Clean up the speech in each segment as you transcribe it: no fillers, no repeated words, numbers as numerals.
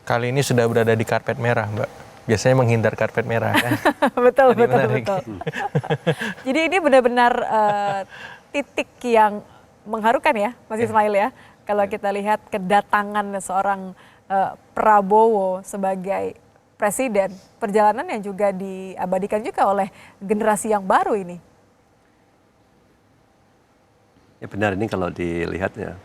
Kali ini sudah berada di karpet merah, Mbak. Biasanya menghindar karpet merah kan. Betul. Menarik. Jadi ini benar-benar titik yang mengharukan ya, Mas Ismail ya. Kalau kita lihat kedatangan seorang Prabowo sebagai presiden, perjalanan yang juga diabadikan juga oleh generasi yang baru ini. Ya benar, ini kalau dilihat ya,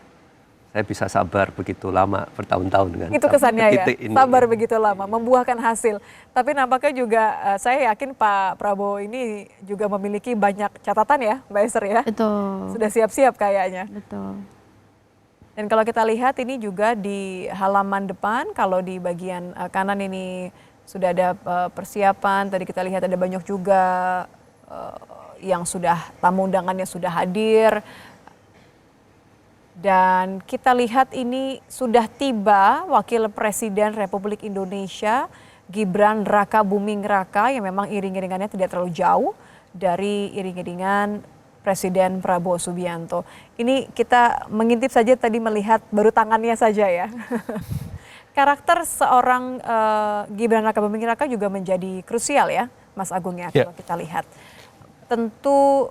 saya bisa sabar begitu lama, bertahun-tahun kan. Itu kesannya ya, ini. sabar begitu lama, membuahkan hasil. Tapi nampaknya juga saya yakin Pak Prabowo ini juga memiliki banyak catatan ya, Mbak Esther ya. Betul. Sudah siap-siap kayaknya. Betul. Dan kalau kita lihat ini juga di halaman depan, kalau di bagian kanan ini sudah ada persiapan. Tadi kita lihat ada banyak juga yang sudah tamu undangannya sudah hadir. Dan kita lihat ini sudah tiba Wakil Presiden Republik Indonesia Gibran Raka Buming Raka yang memang iring-iringannya tidak terlalu jauh dari iring-iringan Presiden Prabowo Subianto. Ini kita mengintip saja tadi melihat baru tangannya saja ya. Karakter seorang Gibran Raka Buming Raka juga menjadi krusial ya Mas Agung ya kalau kita lihat. Tentu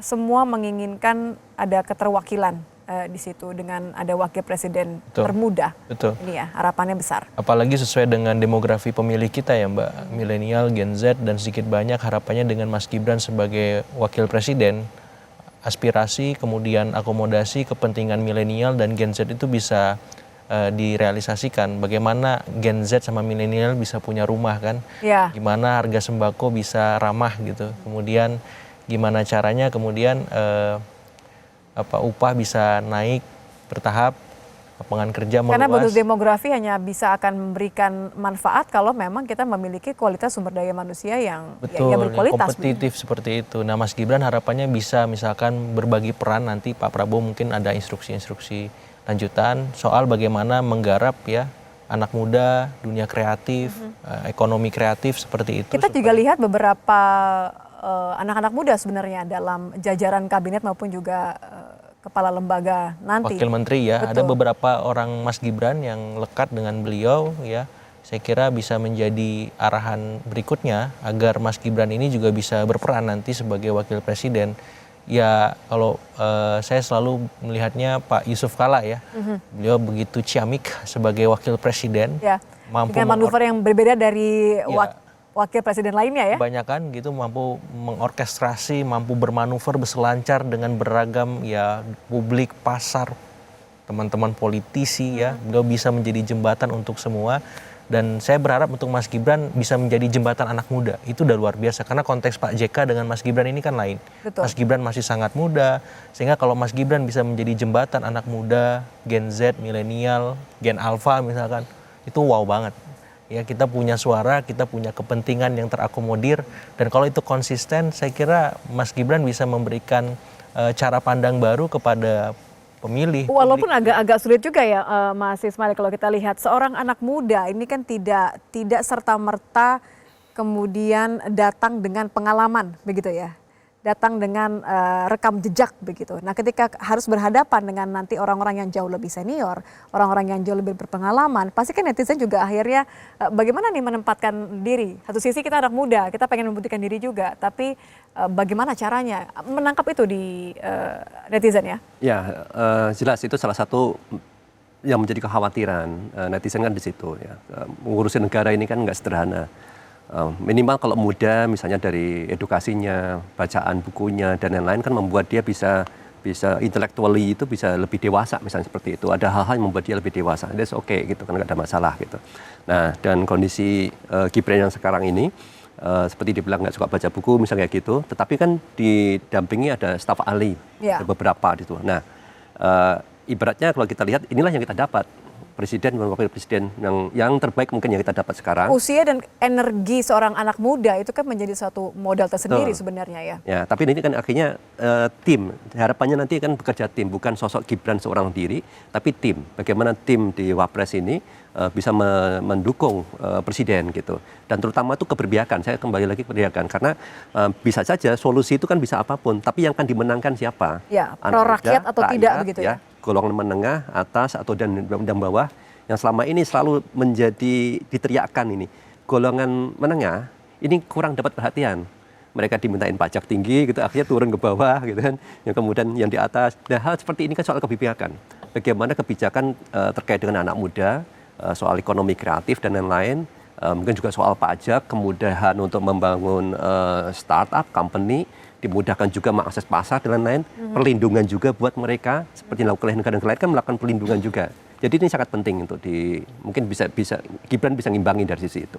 semua menginginkan ada keterwakilan di situ dengan ada wakil presiden termuda. Betul. Ini ya harapannya besar. Apalagi sesuai dengan demografi pemilih kita ya Mbak, milenial, Gen Z dan sedikit banyak harapannya dengan Mas Gibran sebagai wakil presiden, aspirasi kemudian akomodasi kepentingan milenial dan Gen Z itu bisa direalisasikan. Bagaimana Gen Z sama milenial bisa punya rumah kan? Ya. Gimana harga sembako bisa ramah gitu. Kemudian gimana caranya kemudian upah bisa naik bertahap, lapangan kerja meluas. Karena bonus demografi hanya bisa akan memberikan manfaat kalau memang kita memiliki kualitas sumber daya manusia yang berkualitas. Kompetitif seperti itu. Nah Mas Gibran harapannya bisa misalkan berbagi peran nanti Pak Prabowo mungkin ada instruksi-instruksi lanjutan soal bagaimana menggarap ya anak muda, dunia kreatif, ekonomi kreatif seperti itu. Kita juga lihat beberapa anak-anak muda sebenarnya dalam jajaran kabinet maupun juga kepala lembaga nanti. Wakil menteri ya, Betul. ada beberapa orang Mas Gibran yang lekat dengan beliau ya. Saya kira bisa menjadi arahan berikutnya agar Mas Gibran ini juga bisa berperan nanti sebagai wakil presiden. Ya kalau saya selalu melihatnya Pak Yusuf Kalla ya, beliau begitu ciamik sebagai wakil presiden. Ya, mampu dengan manuver yang berbeda dari wakil presiden lainnya ya. Kebanyakan gitu mampu mengorkestrasi, mampu bermanuver, berselancar dengan beragam ya publik, pasar, teman-teman politisi ya. Beliau bisa menjadi jembatan untuk semua. Dan saya berharap untuk Mas Gibran bisa menjadi jembatan anak muda. Itu udah luar biasa. Karena konteks Pak JK dengan Mas Gibran ini kan lain. Betul. Mas Gibran masih sangat muda. Sehingga kalau Mas Gibran bisa menjadi jembatan anak muda, Gen Z, milenial, Gen Alpha misalkan. Itu wow banget. Ya kita punya suara, kita punya kepentingan yang terakomodir. Dan kalau itu konsisten, saya kira Mas Gibran bisa memberikan cara pandang baru kepada pemilih. Walaupun agak sulit juga ya Mas Ismail kalau kita lihat seorang anak muda ini kan tidak serta-merta kemudian datang dengan pengalaman begitu ya. Datang dengan rekam jejak begitu. Nah ketika harus berhadapan dengan nanti orang-orang yang jauh lebih senior, orang-orang yang jauh lebih berpengalaman, pasti kan netizen juga akhirnya bagaimana nih menempatkan diri. Satu sisi kita anak muda, kita pengen membuktikan diri juga, tapi bagaimana caranya menangkap itu di netizen ya? Ya jelas itu salah satu yang menjadi kekhawatiran netizen kan di situ ya. Mengurusi negara ini kan nggak sederhana. Minimal kalau muda misalnya dari edukasinya, bacaan bukunya dan lain-lain kan membuat dia bisa intellectually itu bisa lebih dewasa misalnya seperti itu. Ada hal-hal yang membuat dia lebih dewasa. That's okay gitu kan nggak ada masalah gitu. Nah dan kondisi Gibran yang sekarang ini seperti dibilang nggak suka baca buku misalnya kayak gitu. Tetapi kan didampingi ada staf ahli ada beberapa gitu. Nah ibaratnya kalau kita lihat inilah yang kita dapat. Presiden dan wakil presiden yang terbaik mungkin yang kita dapat sekarang. Usia dan energi seorang anak muda itu kan menjadi suatu modal tersendiri sebenarnya ya. Ya, tapi ini kan akhirnya tim. Harapannya nanti kan bekerja tim, bukan sosok Gibran seorang diri, tapi tim. Bagaimana tim di Wapres ini bisa mendukung presiden gitu. Dan terutama itu keberpihakan. Saya kembali lagi keberpihakan karena bisa saja solusi itu kan bisa apapun, tapi yang akan dimenangkan siapa? Ya, pro rakyat atau tidak begitu ya. Golongan menengah, atas atau dan bawah yang selama ini selalu menjadi diteriakkan ini. Golongan menengah ini kurang dapat perhatian. Mereka dimintain pajak tinggi gitu, akhirnya turun ke bawah gitu kan. Yang kemudian yang di atas. Nah, hal seperti ini kan soal kebijakan. Bagaimana kebijakan terkait dengan anak muda, soal ekonomi kreatif dan lain-lain, mungkin juga soal pajak, kemudahan untuk membangun startup, company, dimudahkan juga mengakses pasar dan lain-lain, perlindungan juga buat mereka, seperti dilakukan oleh negara-negara lain kan melakukan perlindungan juga. Jadi ini sangat penting untuk mungkin bisa Gibran bisa ngimbangi dari sisi itu.